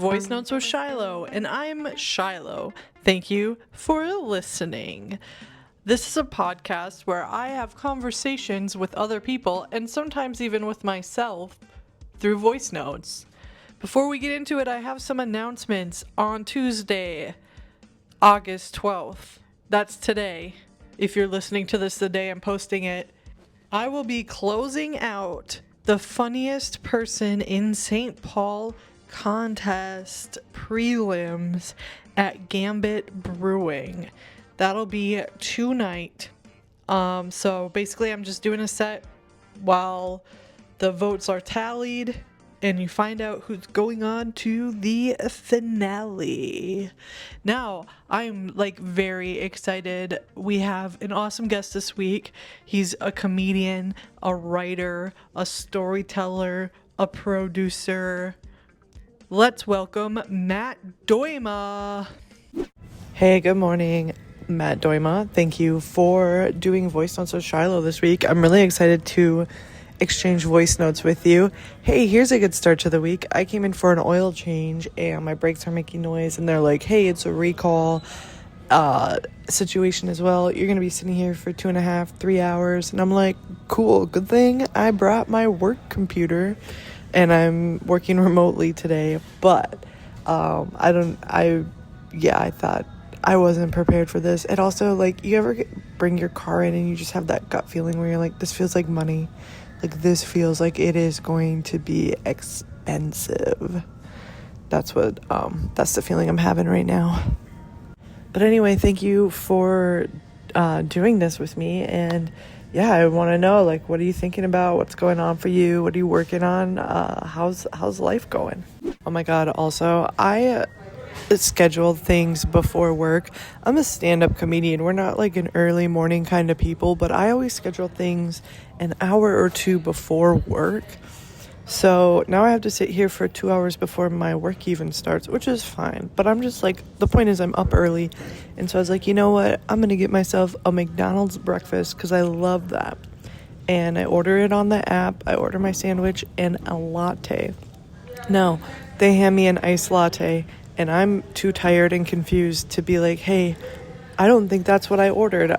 Voice Notes with Shyloh, and I'm Shyloh. Thank you for listening. This is a podcast where I have conversations with other people and sometimes even with myself through voice notes. Before we get into it, I have some announcements. On Tuesday, August 12th, that's today. If you're listening to this the day I'm posting it, I will be closing out the Funniest Person in St. Paul contest prelims at Gambit Brewing. That'll be tonight. So basically I'm just doing a set while the votes are tallied and you find out who's going on to the finale. Now, I'm very excited. We have an awesome guest this week. He's a comedian, a writer, a storyteller, a producer. Let's welcome Matt Dooyema. Hey, good morning, Matt Dooyema. Thank you for doing voice notes with Shyloh this week. I'm really excited to exchange voice notes with you. Hey, here's a good start to the week. I came in for an oil change and my brakes are making noise and they're like, hey, it's a recall situation as well. You're gonna be sitting here for 2.5, 3 hours. And I'm like, cool, good thing I brought my work computer and I'm working remotely today. But I thought I wasn't prepared for this. And also, you ever bring your car in and you just have that gut feeling where you're like, this feels like money. This feels like it is going to be expensive. That's the feeling I'm having right now. But anyway, thank you for doing this with me. And yeah, I want to know, what are you thinking about? What's going on for you? What are you working on? How's life going? Oh my God. Also, I schedule things before work. I'm a stand-up comedian. We're not an early morning kind of people, but I always schedule things an hour or two before work. So now I have to sit here for 2 hours before my work even starts, which is fine. But I'm just the point is I'm up early. And so I was like, you know what? I'm going to get myself a McDonald's breakfast because I love that. And I order it on the app. I order my sandwich and a latte. No, they hand me an iced latte. And I'm too tired and confused to be like, hey, I don't think that's what I ordered.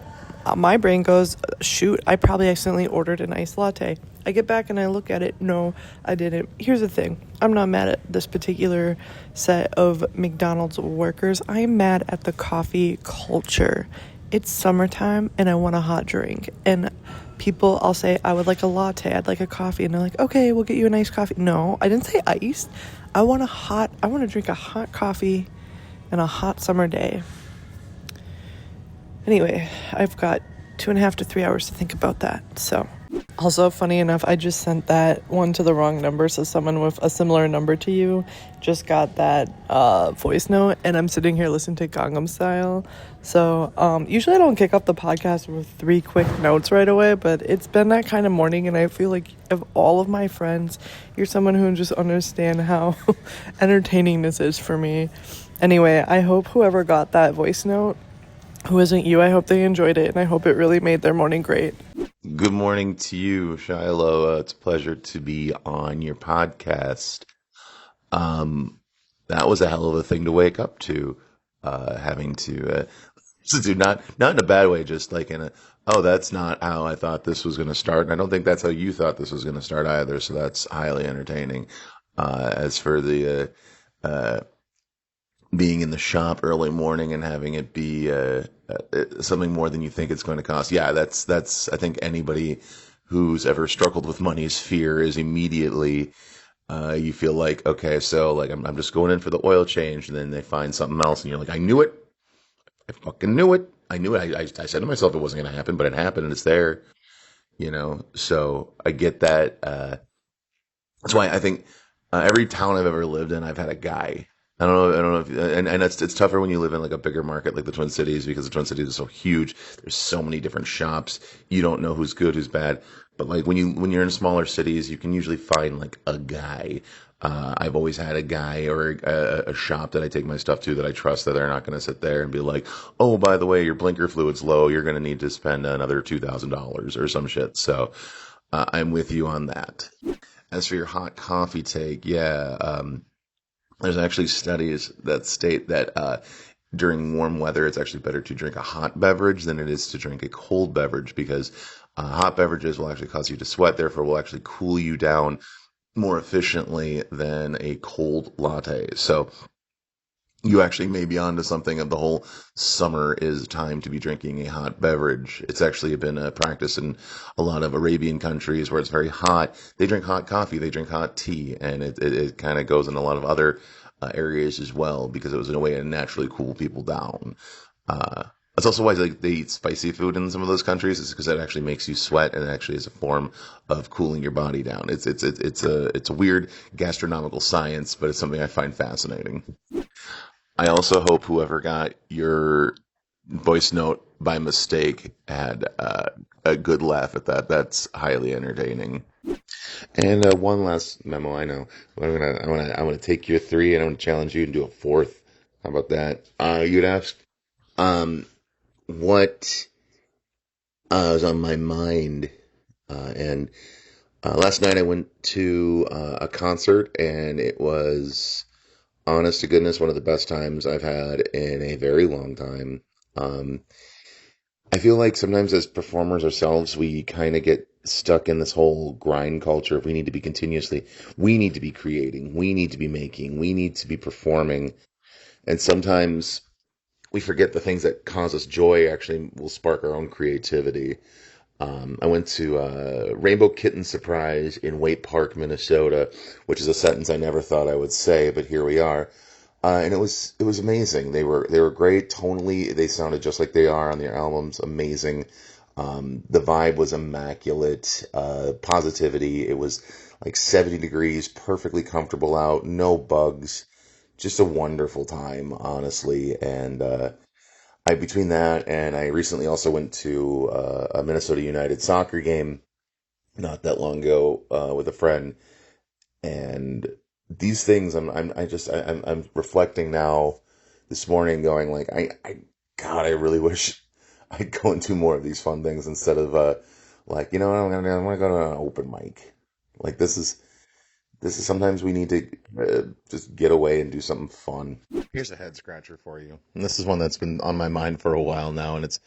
My brain goes, shoot, I probably accidentally ordered an iced latte. I get back and I look at it. No, I didn't. Here's the thing. I'm not mad at this particular set of McDonald's workers. I am mad at the coffee culture. It's summertime and I want a hot drink. And people, I'll say, I would like a latte. I'd like a coffee. And they're like, okay, we'll get you a nice coffee. No, I didn't say iced. I want to drink a hot coffee on a hot summer day. Anyway, I've got 2.5 to 3 hours to think about that. So, also, funny enough, I just sent that one to the wrong number. So someone with a similar number to you just got that voice note. And I'm sitting here listening to Gangnam Style. So usually I don't kick off the podcast with 3 quick notes right away. But it's been that kind of morning. And I feel like of all of my friends, you're someone who just understand how entertaining this is for me. Anyway, I hope whoever got that voice note, who isn't you, I hope they enjoyed it. And I hope it really made their morning great. Good morning to you, Shyloh. It's a pleasure to be on your podcast. That was a hell of a thing to wake up to, having to do not in a bad way, just that's not how I thought this was going to start. And I don't think that's how you thought this was going to start either. So that's highly entertaining. As for the being in the shop early morning and having it be something more than you think it's going to cost. Yeah, that's I think anybody who's ever struggled with money's fear is immediately you feel like, okay, so I'm just going in for the oil change, and then they find something else and you're like, I knew it. I fucking knew it. I knew it. I said to myself it wasn't going to happen, but it happened and it's there, so I get that. That's why I think every town I've ever lived in, I've had a guy. I don't know if, and it's tougher when you live in a bigger market like the Twin Cities, because the Twin Cities is so huge. There's so many different shops. You don't know who's good, who's bad. But when you're in smaller cities, you can usually find a guy. I've always had a guy or a shop that I take my stuff to that I trust, that they're not going to sit there and be like, oh, by the way, your blinker fluid's low. You're going to need to spend another $2,000 or some shit. So I'm with you on that. As for your hot coffee take, yeah. There's actually studies that state that during warm weather, it's actually better to drink a hot beverage than it is to drink a cold beverage because hot beverages will actually cause you to sweat, therefore will actually cool you down more efficiently than a cold latte. So you actually may be onto something of the whole summer is time to be drinking a hot beverage. It's actually been a practice in a lot of Arabian countries where it's very hot. They drink hot coffee, they drink hot tea, and it kind of goes in a lot of other areas as well because it was in a way to naturally cool people down. That's also why they eat spicy food in some of those countries, is because it actually makes you sweat and it actually is a form of cooling your body down. It's a weird gastronomical science, but it's something I find fascinating. I also hope whoever got your voice note by mistake had a good laugh at that. That's highly entertaining. And one last memo. I know I'm gonna take your three and I'm gonna challenge you and do a fourth. How about that? You'd ask um, what was on my mind, and last night I went to a concert and it was, honest to goodness, one of the best times I've had in a very long time. Um, I feel like sometimes as performers ourselves, we kind of get stuck in this whole grind culture. We need to be we need to be creating, we need to be making, we need to be performing. And sometimes we forget the things that cause us joy actually will spark our own creativity. I went to Rainbow Kitten Surprise in Waite Park, Minnesota, which is a sentence I never thought I would say, but here we are. And it was amazing. They were great tonally. They sounded just like they are on their albums. Amazing. The vibe was immaculate. Positivity. It was like 70 degrees, perfectly comfortable out, no bugs. Just a wonderful time, honestly. And I between that and I recently also went to a Minnesota United soccer game not that long ago with a friend, and these things I'm reflecting now this morning, going like God, I really wish I'd go and do more of these fun things instead of like I'm gonna go to an open mic. Like this is sometimes we need to just get away and do something fun. Here's a head scratcher for you. And this is one that's been on my mind for a while now, and it's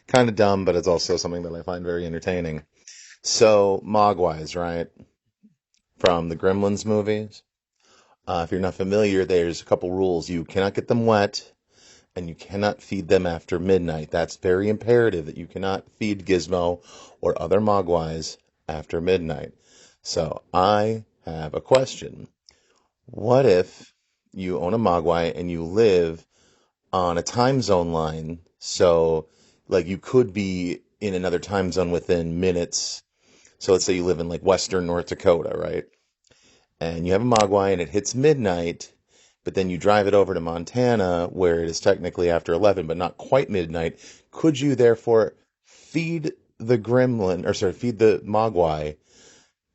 kind of dumb, but it's also something that I find very entertaining. So, Mogwais, right? From the Gremlins movies. If you're not familiar, there's a couple rules. You cannot get them wet, and you cannot feed them after midnight. That's very imperative that you cannot feed Gizmo or other Mogwais after midnight. So, I have a question. What if you own a Mogwai and you live on a time zone line? So, like, you could be in another time zone within minutes. So, let's say you live in like Western North Dakota, right? And you have a Mogwai and it hits midnight, but then you drive it over to Montana where it is technically after 11, but not quite midnight. Could you therefore feed the gremlin, or sorry, feed the Mogwai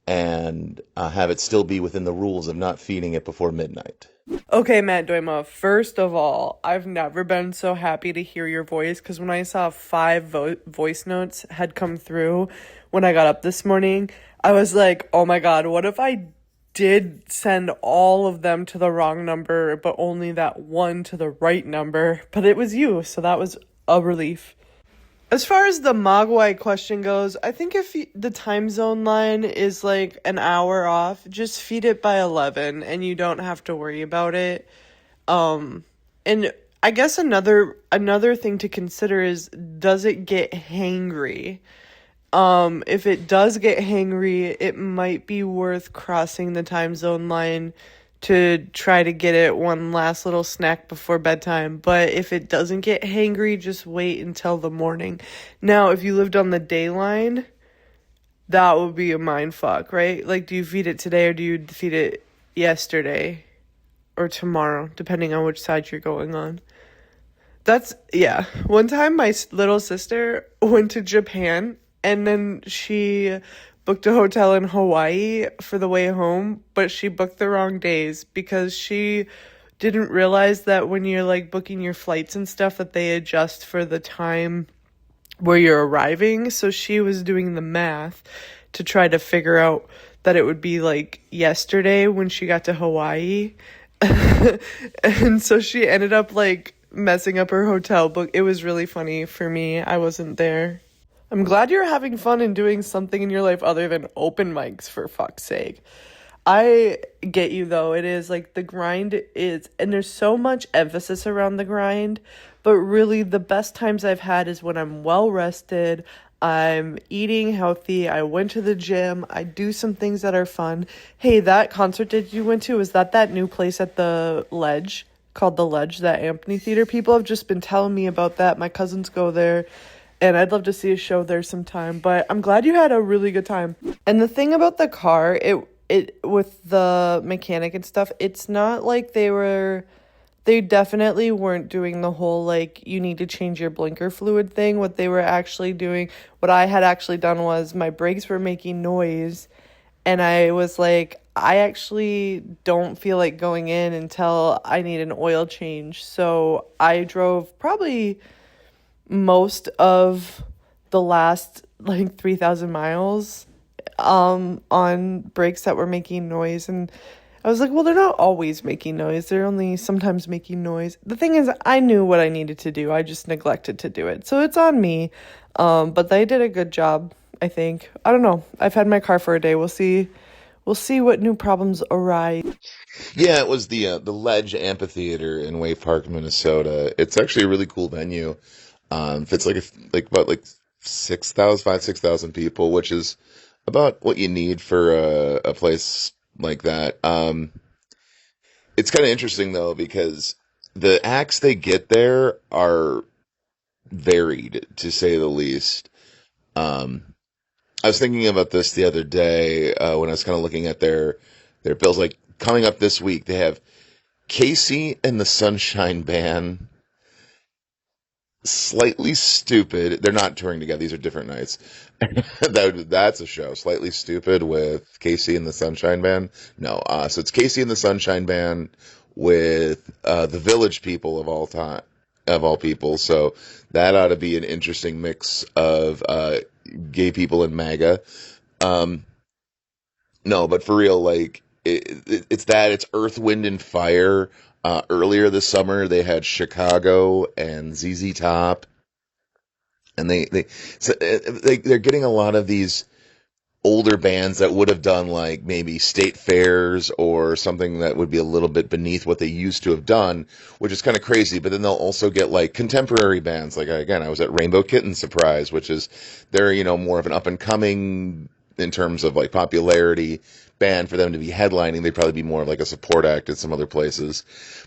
and have it still be within the rules of not feeding it before midnight? Okay, Matt Dooyema, first of all, I've never been so happy to hear your voice because when I saw five voice notes had come through when I got up this morning, I was like, oh my God, what if I did send all of them to the wrong number, but only that one to the right number? But it was you, so that was a relief. As far as the Mogwai question goes, I think if the time zone line is like an hour off, just feed it by 11 and you don't have to worry about it. And I guess another thing to consider is, does it get hangry? If it does get hangry, it might be worth crossing the time zone line to try to get it one last little snack before bedtime. But if it doesn't get hangry, just wait until the morning. Now, if you lived on the day line, that would be a mind fuck, right? Like, do you feed it today or do you feed it yesterday or tomorrow, depending on which side you're going on? Yeah. One time my little sister went to Japan and then she booked a hotel in Hawaii for the way home, but she booked the wrong days because she didn't realize that when you're like booking your flights and stuff that they adjust for the time where you're arriving. So she was doing the math to try to figure out that it would be like yesterday when she got to Hawaii. And so she ended up like messing up her hotel book. It was really funny for me. I wasn't there. I'm glad you're having fun and doing something in your life other than open mics, for fuck's sake. I get you though. It is like the grind is, and there's so much emphasis around the grind, but really the best times I've had is when I'm well rested, I'm eating healthy, I went to the gym, I do some things that are fun. Hey, that concert that you went to, is that new place at the Ledge? Called the Ledge, that amphitheater. People have just been telling me about that. My cousins go there, and I'd love to see a show there sometime. But I'm glad you had a really good time. And the thing about the car, it with the mechanic and stuff, it's not like they definitely weren't doing the whole like you need to change your blinker fluid thing. What they were actually doing, what I had actually done was my brakes were making noise, and I was like, I actually don't feel like going in until I need an oil change. So I drove probably most of the last like 3,000 miles on brakes that were making noise, and I was like, well, they're not always making noise. They're only sometimes making noise. The thing is, I knew what I needed to do. I just neglected to do it. So it's on me. But they did a good job, I think. I don't know. I've had my car for a day. We'll see. We'll see what new problems arise. Yeah, it was the Ledge Amphitheater in Wave Park, Minnesota. It's actually a really cool venue. Fits like about like 6,000 people, which is about what you need for a place like that. It's kind of interesting though because the acts they get there are varied, to say the least. Um, I was thinking about this the other day when I was kind of looking at their bills. Like coming up this week, they have Casey and the Sunshine Band, Slightly Stupid. They're not touring together; these are different nights. That's a show. Slightly Stupid with Casey and the Sunshine Band. No, so it's Casey and the Sunshine Band with the Village People of all time, of all people. So that ought to be an interesting mix of gay people and MAGA. Um, no, but for real, like it's that. It's Earth, Wind, and Fire. Earlier this summer, they had Chicago and ZZ Top, and they're getting a lot of these older bands that would have done like maybe state fairs or something that would be a little bit beneath what they used to have done, which is kind of crazy. But then they'll also get like contemporary bands. Like again, I was at Rainbow Kitten Surprise, which is they're more of an up and coming in terms of like popularity band. For them to be headlining, they'd probably be more of like a support act at some other places.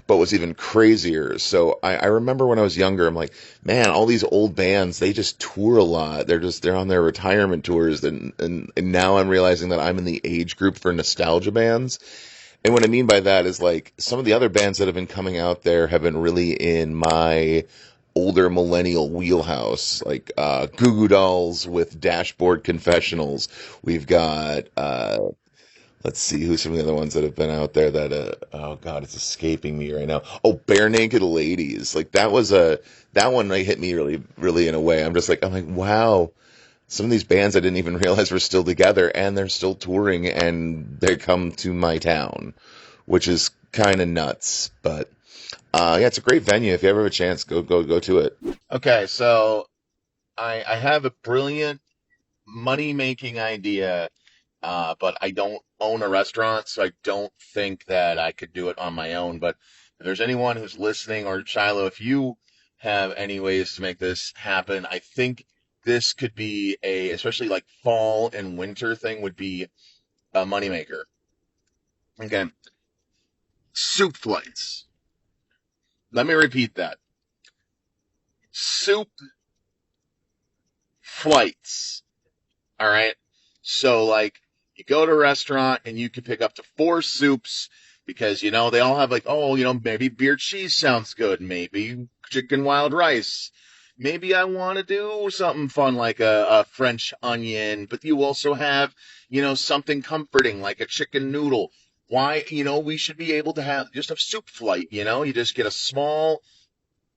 But what's even crazier, so I remember when I was younger, I'm like, man, all these old bands, they just tour a lot. They're on their retirement tours, and now I'm realizing that I'm in the age group for nostalgia bands. And what I mean by that is like some of the other bands that have been coming out there have been really in my older millennial wheelhouse, like Goo Goo Dolls with Dashboard Confessionals. We've got let's see who's some of the other ones that have been out there that oh god, it's escaping me right now. Oh, Bare Naked Ladies. Like that one like, hit me really really in a way. I'm like, wow. Some of these bands I didn't even realize were still together and they're still touring and they come to my town, which is kind of nuts. But yeah, it's a great venue. If you ever have a chance, go to it. Okay, so I have a brilliant money making idea, but I don't own a restaurant, so I don't think that I could do it on my own. But if there's anyone who's listening, or Shiloh, if you have any ways to make this happen, I think this could be especially like fall and winter thing would be a moneymaker. Again, soup flights. Let me repeat that. Soup flights. All right. So like you go to a restaurant and you can pick up to four soups because they all have like, oh, maybe beer cheese sounds good, maybe chicken wild rice. Maybe I want to do something fun like a French onion, but you also have, something comforting like a chicken noodle. Why, we should be able to have just a soup flight, you just get a small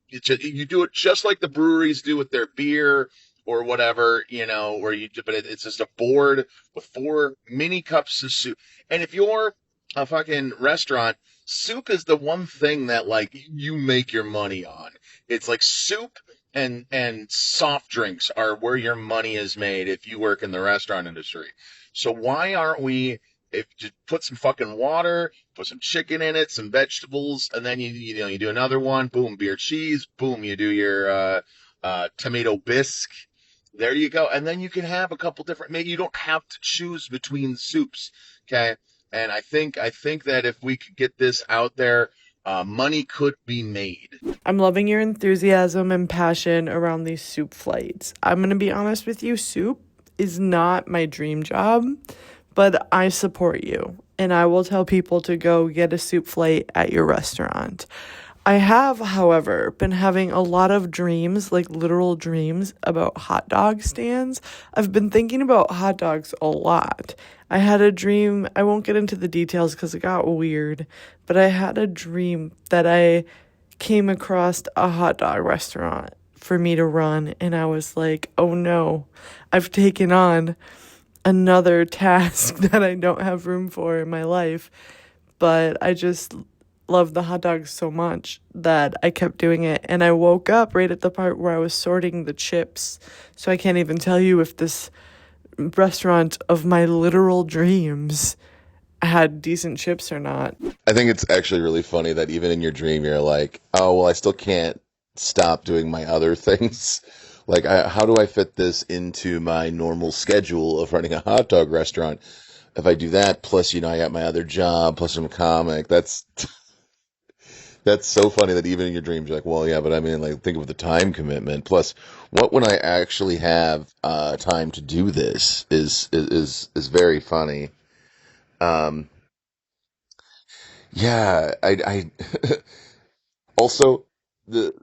you do it just like the breweries do with their beer or whatever, but it's just a board with four mini cups of soup. And if you're a fucking restaurant, soup is the one thing that like you make your money on. It's like soup and soft drinks are where your money is made if you work in the restaurant industry. So why aren't we if you put some fucking water, put some chicken in it, some vegetables, and then you do another one, boom, beer cheese, boom, you do your tomato bisque. There you go. And then you can have a couple different maybe you don't have to choose between soups. Okay. And I think that if we could get this out there, money could be made. I'm loving your enthusiasm and passion around these soup flights. I'm going to be honest with you, soup is not my dream job, but I support you and I will tell people to go get a soup flight at your restaurant. I have, however, been having a lot of dreams, like literal dreams, about hot dog stands. I've been thinking about hot dogs a lot. I had a dream, I won't get into the details because it got weird, but I had a dream that I came across a hot dog restaurant for me to run, and I was like, oh no, I've taken on another task that I don't have room for in my life. But I just love the hot dogs so much that I kept doing it. And I woke up right at the part where I was sorting the chips. So I can't even tell you if this restaurant of my literal dreams had decent chips or not. I think it's actually really funny that even in your dream, you're like, oh, well, I still can't stop doing my other things. Like, how do I fit this into my normal schedule of running a hot dog restaurant? If I do that, plus, I got my other job, plus I'm a comic. That's so funny that even in your dreams, you're like, well, yeah, but I mean, like, think of the time commitment. Plus, what when I actually have time to do this is very funny. Um, yeah, I also the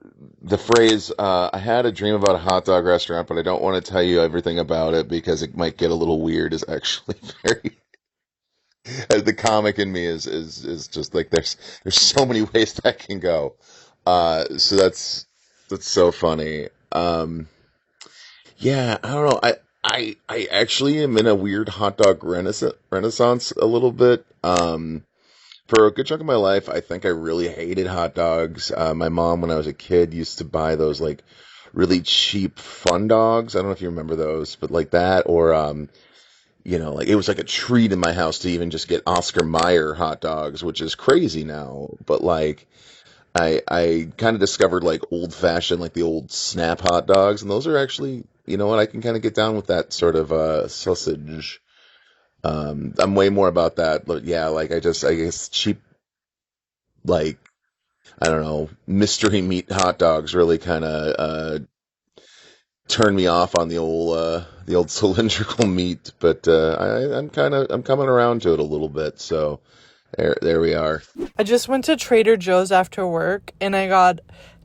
the phrase I had a dream about a hot dog restaurant, but I don't want to tell you everything about it because it might get a little weird. Is actually very the comic in me is just like there's so many ways that can go. So that's so funny. Yeah, I don't know. I actually am in a weird hot dog renaissance a little bit. For a good chunk of my life, I think I really hated hot dogs. My mom, when I was a kid, used to buy those like really cheap fun dogs. I don't know if you remember those, but like that, or like it was like a treat in my house to even just get Oscar Mayer hot dogs, which is crazy now. But like I kind of discovered like old fashioned, like the old Snap hot dogs, and those are actually, what I can kind of get down with that sort of sausage. I'm way more about that, but yeah, like I guess cheap, like, I don't know, mystery meat hot dogs really kind of turn me off on the old cylindrical meat, but I'm coming around to it a little bit, so there we are. I just went to Trader Joe's after work and I got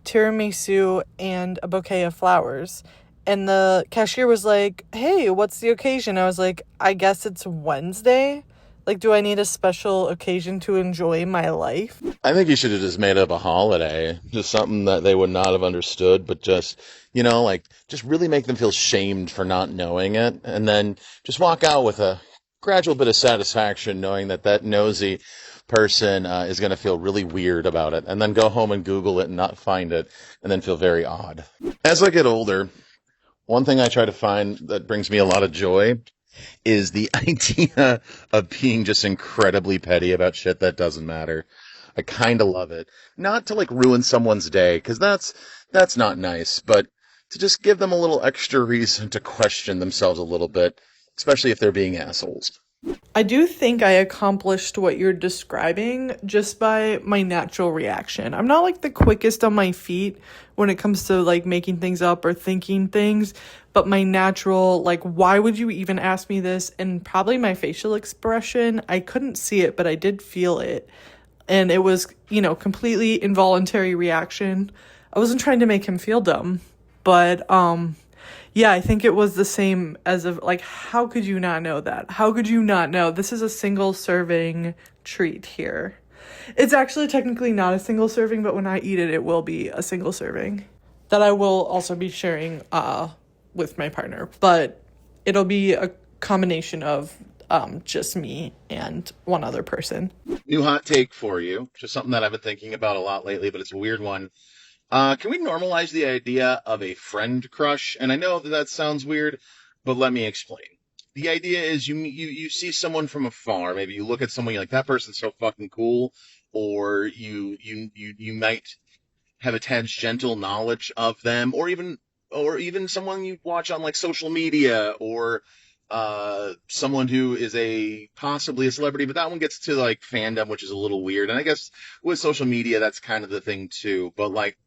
tiramisu and a bouquet of flowers. And the cashier was like, hey, what's the occasion? I was like, I guess it's Wednesday. Like, do I need a special occasion to enjoy my life? I think you should have just made up a holiday, just something that they would not have understood, but just, like, just really make them feel shamed for not knowing it, and then just walk out with a gradual bit of satisfaction knowing that that nosy person is going to feel really weird about it, and then go home and Google it and not find it, and then feel very odd. As I get older, one thing I try to find that brings me a lot of joy is the idea of being just incredibly petty about shit that doesn't matter. I kind of love it. Not to like ruin someone's day, because that's not nice, but to just give them a little extra reason to question themselves a little bit, especially if they're being assholes. I do think I accomplished what you're describing just by my natural reaction. I'm not like the quickest on my feet when it comes to like making things up or thinking things, but my natural, like, why would you even ask me this? And probably my facial expression, I couldn't see it, but I did feel it. And it was, completely involuntary reaction. I wasn't trying to make him feel dumb, but, yeah, I think it was the same as of like, how could you not know that? How could you not know? This is a single serving treat here. It's actually technically not a single serving, but when I eat it, it will be a single serving that I will also be sharing with my partner. But it'll be a combination of just me and one other person. New hot take for you. Just something that I've been thinking about a lot lately, but it's a weird one. Can we normalize the idea of a friend crush? And I know that sounds weird, but let me explain. The idea is you see someone from afar. Maybe you look at someone, you're like, that person's so fucking cool, or you might have a tangential knowledge of them, or even someone you watch on like social media, or someone who is possibly a celebrity, but that one gets to like fandom, which is a little weird. And I guess with social media, that's kind of the thing too. But like,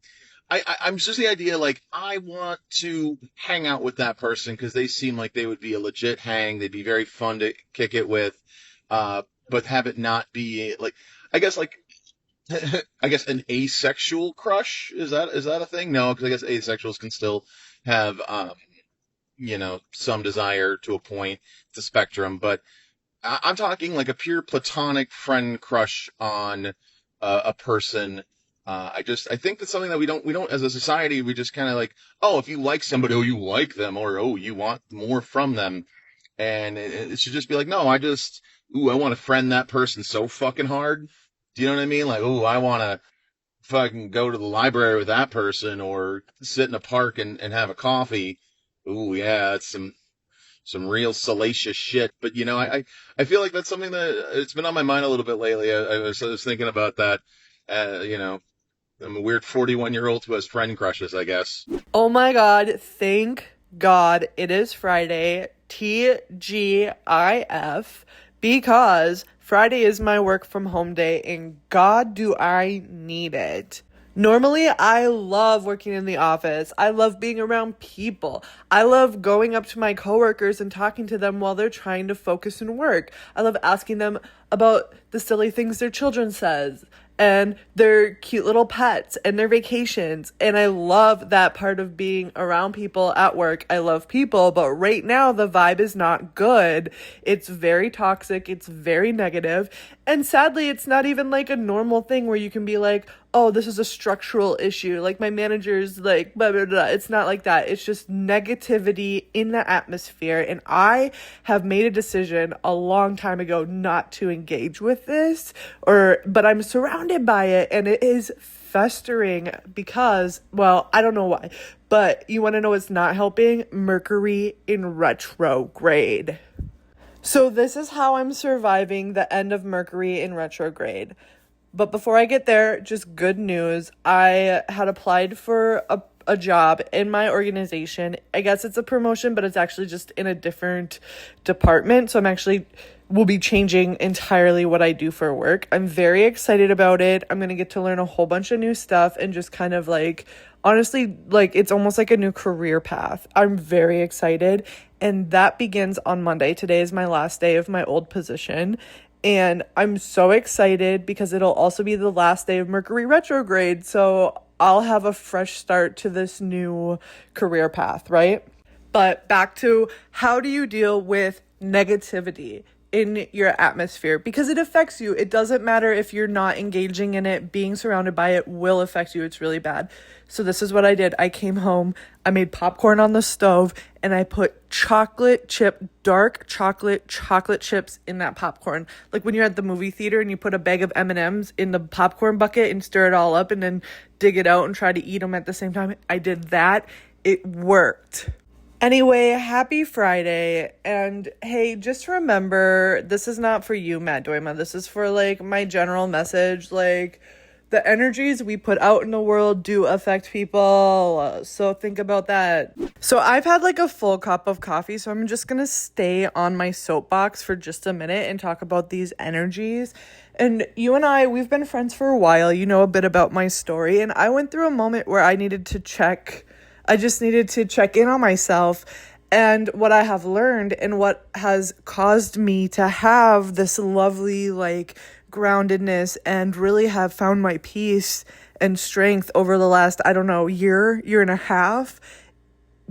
I'm just the idea, like, I want to hang out with that person because they seem like they would be a legit hang. They'd be very fun to kick it with, but have it not be like, I guess like, I guess an asexual crush, is that a thing? No, because I guess asexuals can still have, some desire to a point. It's a spectrum, but I'm talking like a pure platonic friend crush on a person. I think that's something that we don't, as a society, we just kind of like, oh, if you like somebody, oh, you like them, or oh, you want more from them. And it should just be like, no, I want to friend that person so fucking hard. Do you know what I mean? Like, oh, I want to fucking go to the library with that person, or sit in a park and have a coffee. Ooh, yeah, that's some real salacious shit. But I feel like that's something that it's been on my mind a little bit lately. I was thinking about that. I'm a weird 41-year-old who has friend crushes, I guess. Oh my God, thank God it is Friday, TGIF, because Friday is my work from home day, and God, do I need it. Normally, I love working in the office. I love being around people. I love going up to my coworkers and talking to them while they're trying to focus and work. I love asking them about the silly things their children says and their cute little pets and their vacations. And I love that part of being around people at work. I love people, but right now the vibe is not good. It's very toxic. It's very negative. And sadly, it's not even like a normal thing where you can be like, oh, this is a structural issue. Like my manager's like, blah, blah, blah. It's not like that. It's just negativity in the atmosphere. And I have made a decision a long time ago not to engage with this, but I'm surrounded by it, and it is festering because, well, I don't know why, but you want to know what's not helping? Mercury in retrograde. So this is how I'm surviving the end of Mercury in retrograde. But before I get there, just good news. I had applied for a job in my organization. I guess it's a promotion, but it's actually just in a different department. So will be changing entirely what I do for work. I'm very excited about it. I'm going to get to learn a whole bunch of new stuff and just kind of like, honestly, like it's almost like a new career path. I'm very excited. And that begins on Monday. Today is my last day of my old position. And I'm so excited because it'll also be the last day of Mercury retrograde. So I'll have a fresh start to this new career path, right? But back to, how do you deal with negativity in your atmosphere? Because it affects you. It doesn't matter if you're not engaging in it. Being surrounded by it will affect you. It's really bad. So this is what I did. I came home, I made popcorn on the stove, and I put dark chocolate chips in that popcorn. Like when you're at the movie theater and you put a bag of M&Ms in the popcorn bucket and stir it all up and then dig it out and try to eat them at the same time. I did that. It worked. Anyway, happy Friday. And hey, just remember, this is not for you, Matt Dooyema. This is for like my general message. Like, the energies we put out in the world do affect people. So think about that. So I've had like a full cup of coffee, so I'm just going to stay on my soapbox for just a minute and talk about these energies. And you and we've been friends for a while. You know a bit about my story. And I went through a moment where I just needed to check in on myself and what I have learned and what has caused me to have this lovely, like, groundedness and really have found my peace and strength over the last, I don't know, year and a half,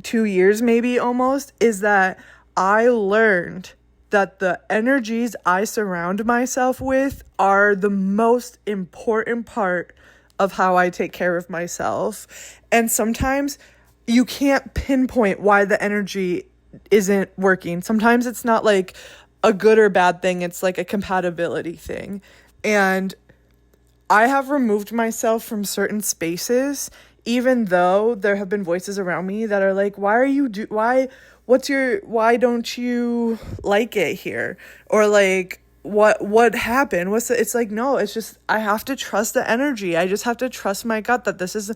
2 years maybe almost, is that I learned that the energies I surround myself with are the most important part of how I take care of myself. And sometimes you can't pinpoint why the energy isn't working. Sometimes it's not like a good or bad thing. It's like a compatibility thing. And I have removed myself from certain spaces, even though there have been voices around me that are like, why don't you like it here? Or like, what happened? It's like, no, it's just, I have to trust the energy. I just have to trust my gut that this is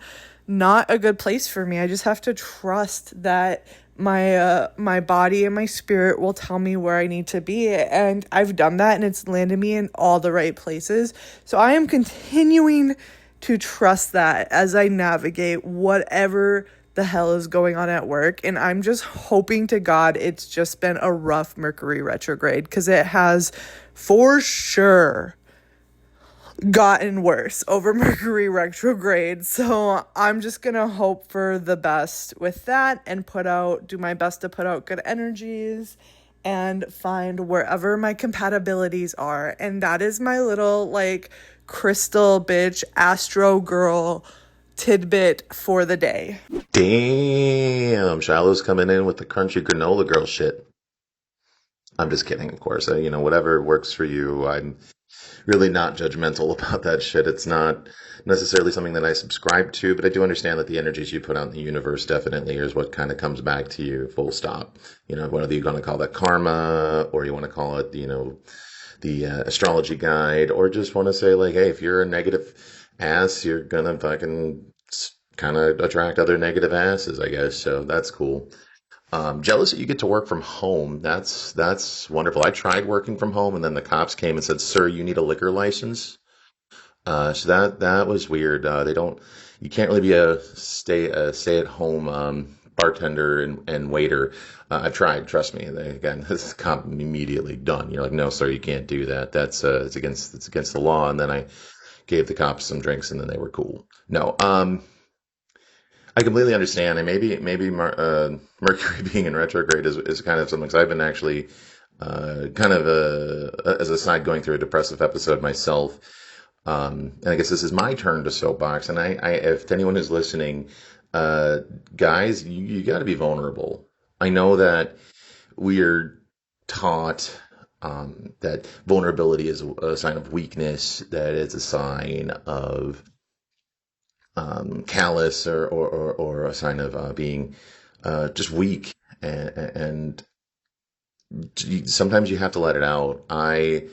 not a good place for me. I just have to trust that my body and my spirit will tell me where I need to be, and I've done that, and it's landed me in all the right places. So I am continuing to trust that as I navigate whatever the hell is going on at work. And I'm just hoping to God it's just been a rough Mercury retrograde, because it has for sure gotten worse over Mercury retrograde. So I'm just gonna hope for the best with that and do my best to put out good energies and find wherever my compatibilities are. And that is my little like crystal bitch astro girl tidbit for the day. Damn, Shiloh's coming in with the crunchy granola girl shit. I'm just kidding, of course. Whatever works for you. I'm really not judgmental about that shit. It's not necessarily something that I subscribe to, but I do understand that the energies you put out in the universe definitely is what kind of comes back to you, full stop. Whether you're going to call that karma, or you want to call it, the astrology guide, or just want to say like, hey, if you're a negative ass, you're going to fucking kind of attract other negative asses, I guess. So that's cool. Jealous that you get to work from home. That's wonderful. I tried working from home, and then the cops came and said, "Sir, you need a liquor license." So that was weird. You can't really be a stay at home bartender and waiter. I've tried. Trust me. Again, this cop immediately done. You're like, no, sir, you can't do that. That's it's against the law. And then I gave the cops some drinks, and then they were cool. No. I completely understand, and maybe Mercury being in retrograde is kind of something. Because I've been actually kind of as a side going through a depressive episode myself, and I guess this is my turn to soapbox. And if anyone is listening, guys, you got to be vulnerable. I know that we're taught that vulnerability is a sign of weakness, that it's a sign of callous, or a sign of being just weak, and sometimes you have to let it out. I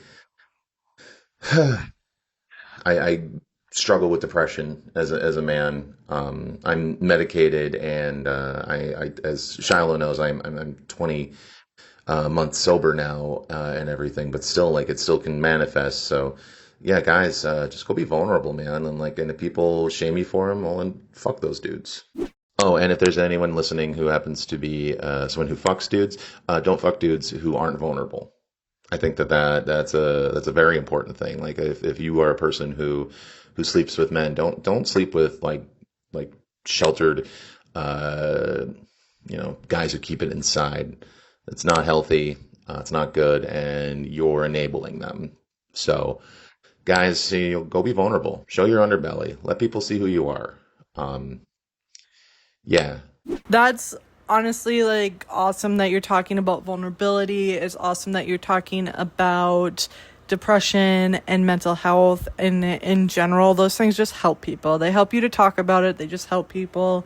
struggle with depression as a man. I'm medicated, and as Shyloh knows, I'm 20 months sober now, and everything, but still, like, it still can manifest. So yeah, guys, just go be vulnerable, man. And if people shame you for them, well, then fuck those dudes. Oh, and if there's anyone listening who happens to be someone who fucks dudes, don't fuck dudes who aren't vulnerable. I think that's a very important thing. Like, if you are a person who sleeps with men, don't sleep with like sheltered guys who keep it inside. It's not healthy. It's not good, and you're enabling them. So, guys, see, go be vulnerable. Show your underbelly. Let people see who you are. Yeah. That's honestly like awesome that you're talking about vulnerability. It's awesome that you're talking about depression and mental health, and in general, those things just help people. They help you to talk about it. They just help people.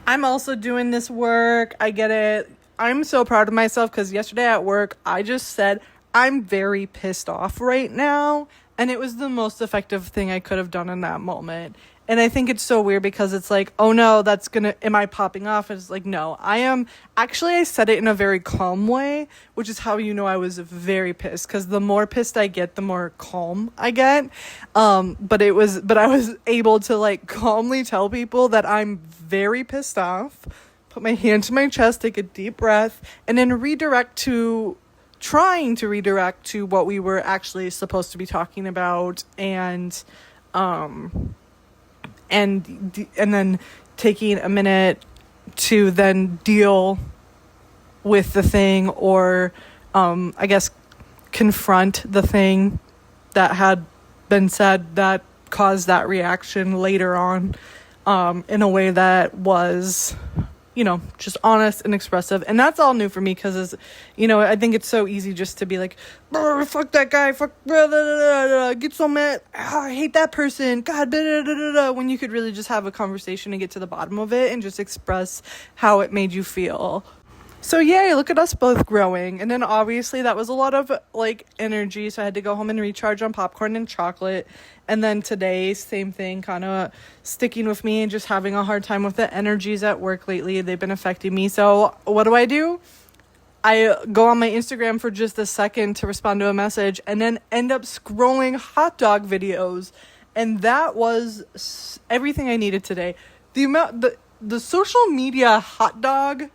I'm also doing this work. I get it. I'm so proud of myself, because yesterday at work, I just said, I'm very pissed off right now. And it was the most effective thing I could have done in that moment. And I think it's so weird, because it's like, oh no, am I popping off? And it's like, no, I said it in a very calm way, which is how you know I was very pissed. Because the more pissed I get, the more calm I get. But I was able to like calmly tell people that I'm very pissed off, put my hand to my chest, take a deep breath, and then trying to redirect to what we were actually supposed to be talking about, and then taking a minute to then deal with the thing, or I guess confront the thing that had been said that caused that reaction later on, in a way that was just honest and expressive. And that's all new for me because, I think it's so easy just to be like, fuck that guy, fuck, blah, blah, blah, blah, get so mad, I hate that person, God, blah, blah, blah, blah, when you could really just have a conversation and get to the bottom of it and just express how it made you feel. So yay, look at us both growing. And then obviously that was a lot of energy, so I had to go home and recharge on popcorn and chocolate. And then today, same thing, kind of sticking with me and just having a hard time with the energies at work lately. They've been affecting me. So what do? I go on my Instagram for just a second to respond to a message and then end up scrolling hot dog videos. And that was everything I needed today. The social media hot dog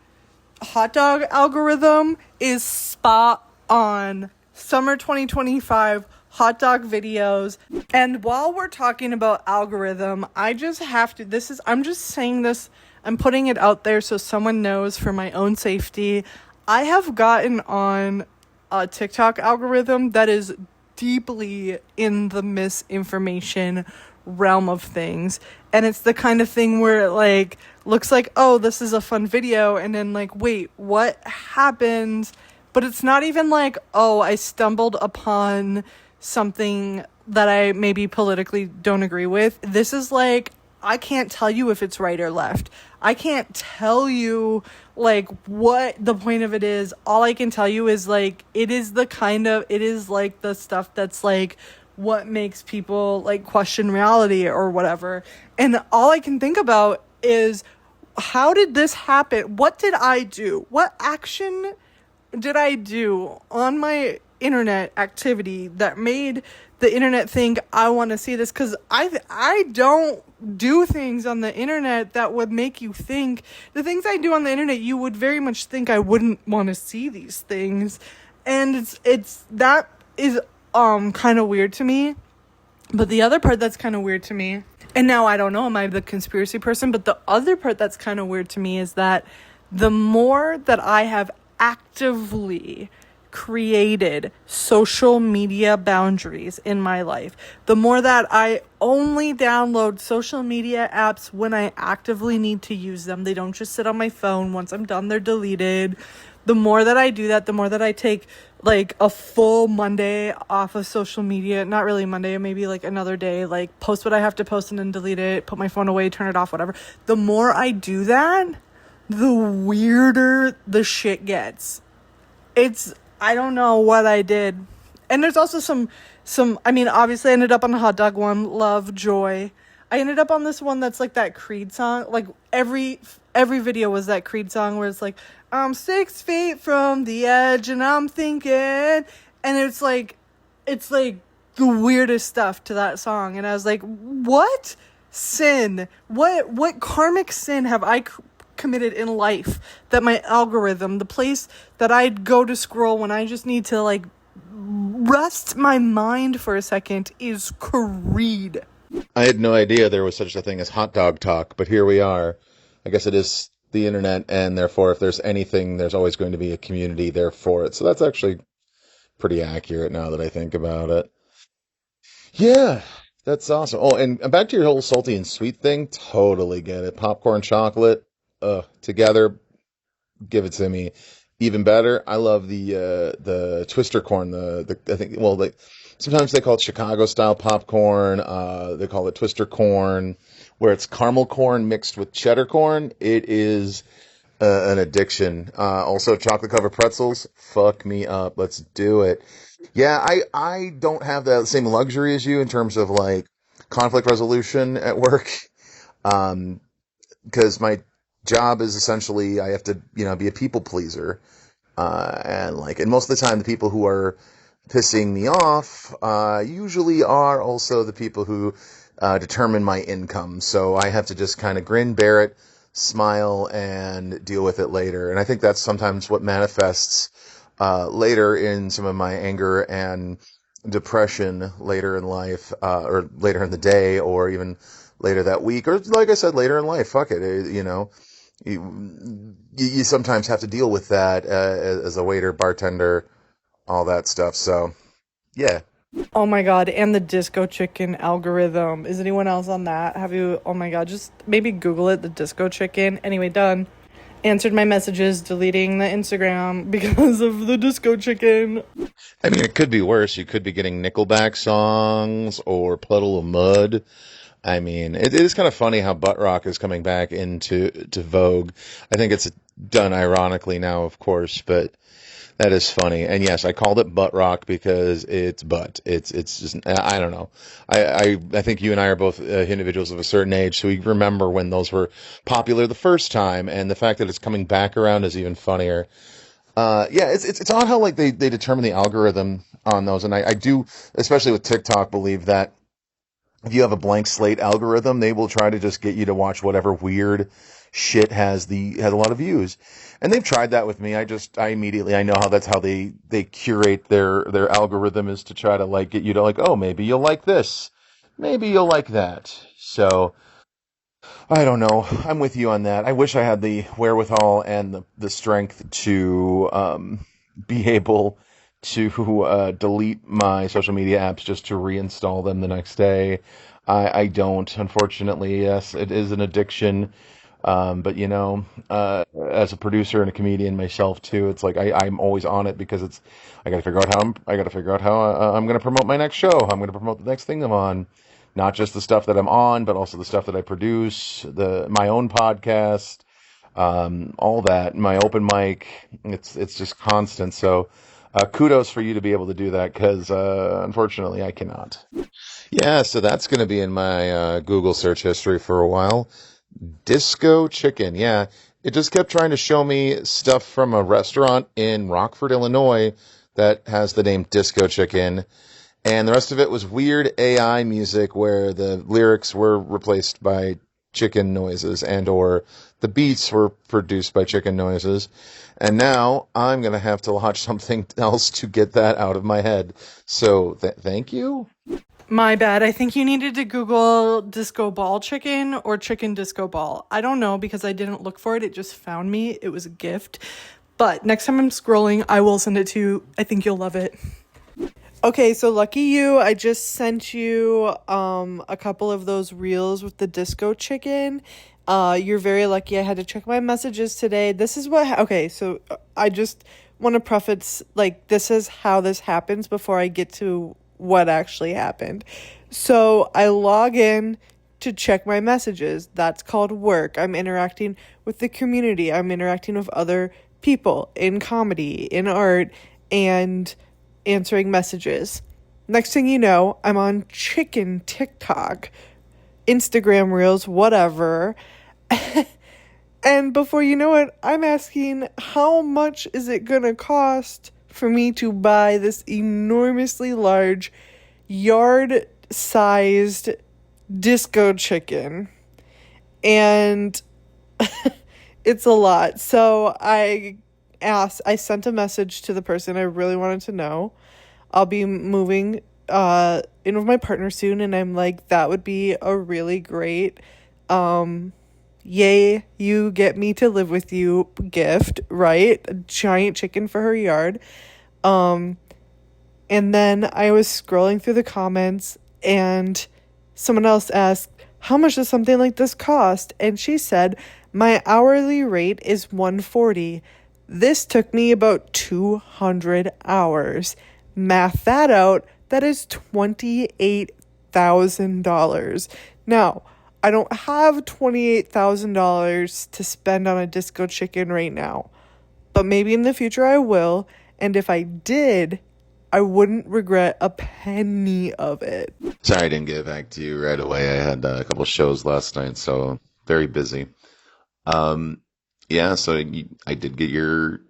algorithm is spot on. Summer 2025 hot dog videos. And while we're talking about algorithm, I just have to, I'm just saying this, I'm putting it out there so someone knows for my own safety. I have gotten on a TikTok algorithm that is deeply in the misinformation realm of things, and it's the kind of thing where it looks like, oh, this is a fun video, and then wait, what happened? But it's not even oh, I stumbled upon something that I maybe politically don't agree with. This is I can't tell you if it's right or left. I can't tell you what the point of it is. All I can tell you is it is the stuff that's what makes people question reality or whatever. And all I can think about is, how did this happen? What did I do? What action did I do on my internet activity that made the internet think I want to see this? Because I don't do things on the internet that would make you think. The things I do on the internet, you would very much think I wouldn't want to see these things. And that is kind of weird to me. But the other part that's kind of weird to me, and now I don't know, am I the conspiracy person? But the other part that's kind of weird to me is that the more that I have actively created social media boundaries in my life, the more that I only download social media apps when I actively need to use them. They don't just sit on my phone. Once I'm done, they're deleted. The more that I do that, the more that I take a full Monday off of social media. Not really Monday, maybe another day, post what I have to post and then delete it, put my phone away, turn it off, whatever. The more I do that, the weirder the shit gets. I don't know what I did. And there's also some, obviously I ended up on the hot dog one, love, joy. I ended up on this one that's that Creed song. Every video was that Creed song where it's I'm 6 feet from the edge and I'm thinking, and it's the weirdest stuff to that song. And I was like, what sin? What karmic sin have I committed in life that my algorithm, the place that I'd go to scroll when I just need to rest my mind for a second, is Creed? I had no idea there was such a thing as hot dog talk, but here we are. I guess it is the internet, and therefore if there's anything, there's always going to be a community there for it. So that's actually pretty accurate now that I think about it. Yeah, that's awesome. Oh, and back to your whole salty and sweet thing, totally get it. Popcorn, chocolate, together, give it to me. Even better, I love the twister corn. I think, sometimes they call it Chicago style popcorn. They call it twister corn, where it's caramel corn mixed with cheddar corn. It is an addiction. Also, chocolate covered pretzels. Fuck me up. Let's do it. Yeah, I don't have the same luxury as you in terms of conflict resolution at work. Because my job is essentially, I have to, be a people pleaser. And most of the time the people who are pissing me off, usually are also the people who, determine my income. So I have to just kind of grin, bear it, smile, and deal with it later. And I think that's sometimes what manifests, later in some of my anger and depression later in life, or later in the day, or even later that week, or like I said, later in life. Fuck it, you sometimes have to deal with that as a waiter, bartender, all that stuff. So, yeah. Oh my God, and the disco chicken algorithm. Is anyone else on that? Oh my God, just maybe Google it, the disco chicken. Anyway, done. answered my messages, deleting the Instagram because of the disco chicken. I mean, it could be worse. You could be getting Nickelback songs or Puddle of Mud. I mean, it is kind of funny how butt rock is coming back into vogue. I think it's done ironically now, of course, but that is funny. And yes, I called it butt rock because it's butt. It's just I don't know. I think you and I are both individuals of a certain age, so we remember when those were popular the first time, and the fact that it's coming back around is even funnier. Yeah, it's odd how like they determine the algorithm on those, and I do, especially with TikTok, believe that if you have a blank slate algorithm, they will try to just get you to watch whatever weird shit has a lot of views. And they've tried that with me. I immediately I know how that's how they curate their algorithm is to try to like get you to like, oh, maybe you'll like this. Maybe you'll like that. So I don't know. I'm with you on that. I wish I had the wherewithal and the strength to be able to delete my social media apps just to reinstall them the next day. I don't, unfortunately. Yes, it is an addiction. But as a producer and a comedian myself too, it's like I'm always on it because I got to figure out how I'm going to promote my next show. I'm going to promote the next thing I'm on, not just the stuff that I'm on, but also the stuff that I produce, my own podcast, all that, my open mic. It's just constant. So, kudos for you to be able to do that because unfortunately I cannot. Yeah, so that's going to be in my Google search history for a while. Disco chicken, yeah. It just kept trying to show me stuff from a restaurant in Rockford, Illinois that has the name Disco Chicken. And the rest of it was weird AI music where the lyrics were replaced by chicken noises and or the beats were produced by chicken noises. And now I'm going to have to watch something else to get that out of my head. So thank you. My bad. I think you needed to Google disco ball chicken or chicken disco ball. I don't know because I didn't look for it. It just found me. It was a gift. But next time I'm scrolling, I will send it to you. I think you'll love it. Okay, so lucky you. I just sent you a couple of those reels with the disco chicken. You're very lucky. I had to check my messages today. This is what okay, so I just want to preface like this is how this happens before I get to what actually happened. So I log in to check my messages. That's called work. I'm interacting with the community. I'm interacting with other people in comedy, in art, and answering messages. Next thing you know, I'm on chicken TikTok, Instagram Reels, whatever. And before you know it, I'm asking how much is it gonna cost for me to buy this enormously large yard-sized disco chicken. And it's a lot. So I sent a message to the person I really wanted to know. I'll be moving in with my partner soon, and I'm like, that would be a really great yay, you get me to live with you gift, right? A giant chicken for her yard. And then I was scrolling through the comments and someone else asked, how much does something like this cost? And she said, my hourly rate is $140. This took me about 200 hours. Math that out, that is $28,000. Now, I don't have $28,000 to spend on a disco chicken right now, but maybe in the future I will. And if I did, I wouldn't regret a penny of it. Sorry I didn't get back to you right away. I had a couple shows last night, so very busy. Um, yeah, so I did get your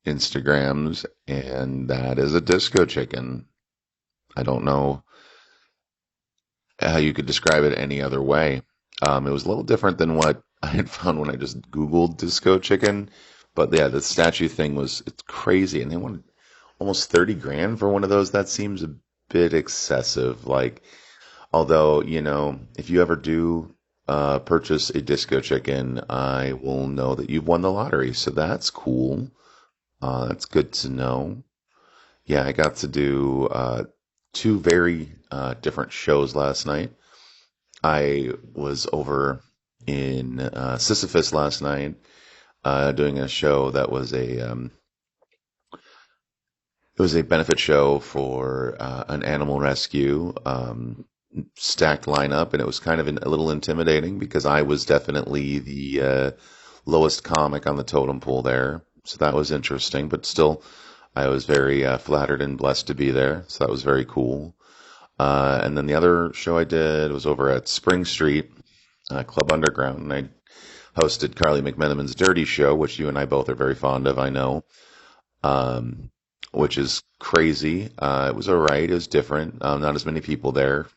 Instagrams, and that is a disco chicken. I don't know how you could describe it any other way. It was a little different than what I had found when I just Googled disco chicken. But yeah, the statue thing it's crazy. And they wanted almost 30 grand for one of those. That seems a bit excessive. Like, although, if you ever do purchase a disco chicken, I will know that you've won the lottery. So that's cool. That's good to know. Yeah, I got to do two very different shows last night. I was over in Sisyphus last night. doing a show that was it was a benefit show for an animal rescue. Stacked lineup, and it was kind of a little intimidating because I was definitely the lowest comic on the totem pole there. So that was interesting, but still, I was very flattered and blessed to be there. So that was very cool. And then the other show I did was over at Spring Street Club Underground, and I hosted Carly McMenamin's Dirty Show, which you and I both are very fond of, I know, which is crazy. It was all right. It was different. Not as many people there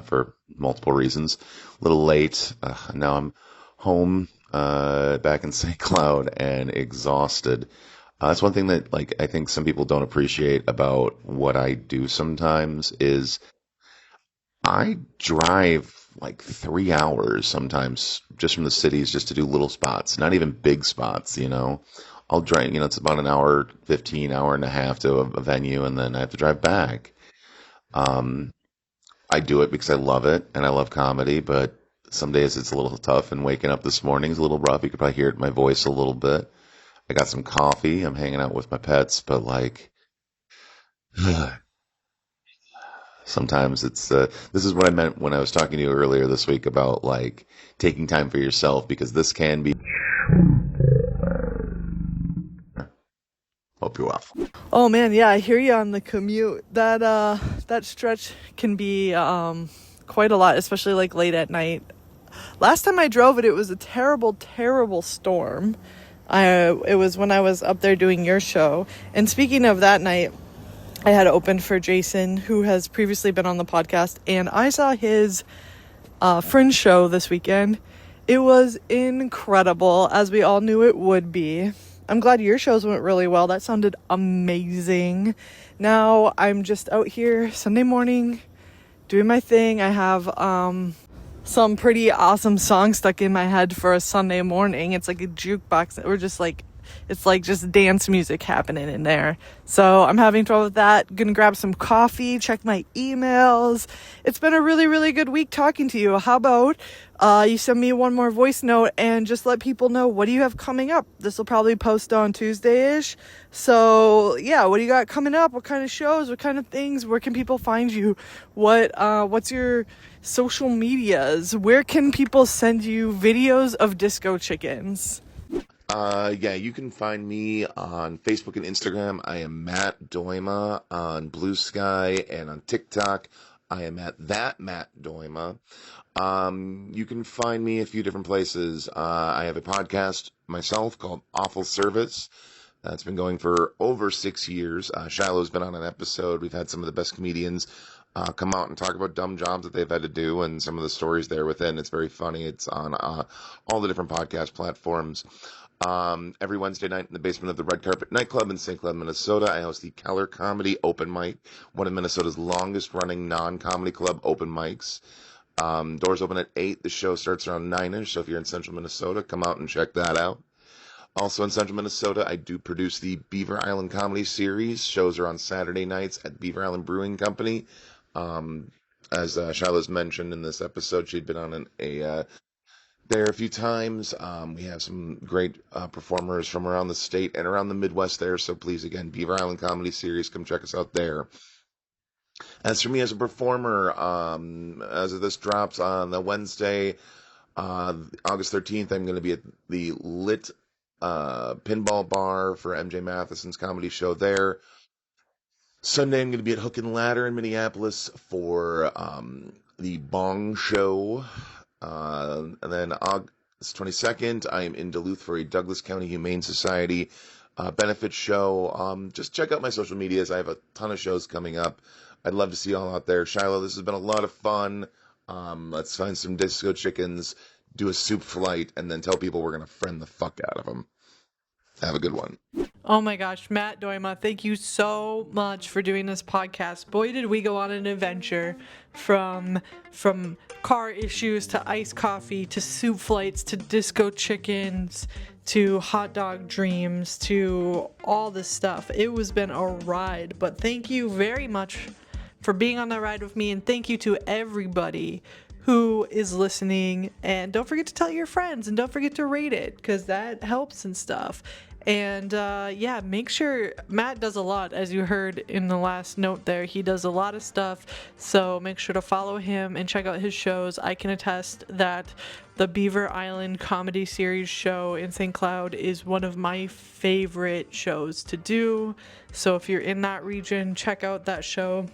for multiple reasons. A little late. Now I'm home back in St. Cloud and exhausted. That's one thing that like I think some people don't appreciate about what I do sometimes is I drive like 3 hours sometimes just from the cities just to do little spots, not even big spots, you know. I'll drive, it's about an hour, 15, hour and a half to a venue, and then I have to drive back. Um, I do it because I love it and I love comedy, but some days it's a little tough, and waking up this morning is a little rough. You could probably hear it in my voice a little bit. I got some coffee. I'm hanging out with my pets, but like sometimes it's this is what I meant when I was talking to you earlier this week about like taking time for yourself because this can be. Hope you're well. Oh man, yeah, I hear you on the commute. That stretch can be quite a lot, especially like late at night. Last time I drove it, it was a terrible, terrible storm. It was when I was up there doing your show. And speaking of that night, I had opened for Jason, who has previously been on the podcast, and I saw his Fringe show this weekend. It was incredible, as we all knew it would be. I'm glad your shows went really well. That sounded amazing. Now I'm just out here Sunday morning doing my thing. I have some pretty awesome songs stuck in my head for a Sunday morning. It's like a jukebox. We're just like, it's like just dance music happening in there. So I'm having trouble with that. Gonna grab some coffee, check my emails. It's been a really, really good week talking to you. How about you send me one more voice note and just let people know, what do you have coming up? This will probably post on Tuesday-ish. So yeah, what do you got coming up? What kind of shows? What kind of things? Where can people find you? What's your social medias? Where can people send you videos of disco chickens? Yeah, you can find me on Facebook and Instagram. I am Matt Dooyema on Blue Sky, and on TikTok, I am at that Matt Dooyema. You can find me a few different places. I have a podcast myself called Awful Service. It's been going for over 6 years. Shyloh's been on an episode. We've had some of the best comedians come out and talk about dumb jobs that they've had to do and some of the stories there within. It's very funny. It's on all the different podcast platforms. Every Wednesday night in the basement of the Red Carpet Nightclub in St. Cloud, Minnesota, I host the Keller Comedy Open Mic, one of Minnesota's longest running non-comedy club open mics. Doors open at 8. The show starts around 9ish, so if you're in central Minnesota, come out and check that out. Also in central Minnesota, I do produce the Beaver Island Comedy Series. Shows are on Saturday nights at Beaver Island Brewing Company. As Shyloh's mentioned in this episode, she'd been on there a few times. We have some great performers from around the state and around the Midwest there. So please, again, Beaver Island Comedy Series, come check us out there. As for me as a performer, as this drops on the Wednesday, August 13th, I'm going to be at the Lit Pinball Bar for MJ Matheson's comedy show there. Sunday, I'm going to be at Hook and Ladder in Minneapolis for the Bong Show. And then August 22nd, I'm in Duluth for a Douglas County Humane Society benefit show. Just check out my social medias. I have a ton of shows coming up. I'd love to see you all out there. Shyloh, this has been a lot of fun. Let's find some disco chickens, do a soup flight, and then tell people we're going to friend the fuck out of them. Have a good one. Oh my gosh, Matt Dooyema, thank you so much for doing this podcast. Boy, did we go on an adventure from car issues to iced coffee to soup flights to disco chickens to hot dog dreams to all this stuff. It was been a ride, but thank you very much for being on that ride with me, and thank you to everybody who is listening, and don't forget to tell your friends, and don't forget to rate it, because that helps and stuff. And yeah, make sure Matt does a lot, as you heard in the last note there. He does a lot of stuff, so make sure to follow him and check out his shows. I can attest that the Beaver Island comedy series show in St. Cloud is one of my favorite shows to do. So if you're in that region, check out that show.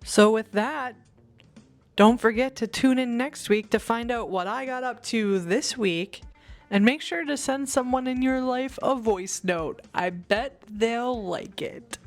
So with that, don't forget to tune in next week to find out what I got up to this week. And make sure to send someone in your life a voice note. I bet they'll like it.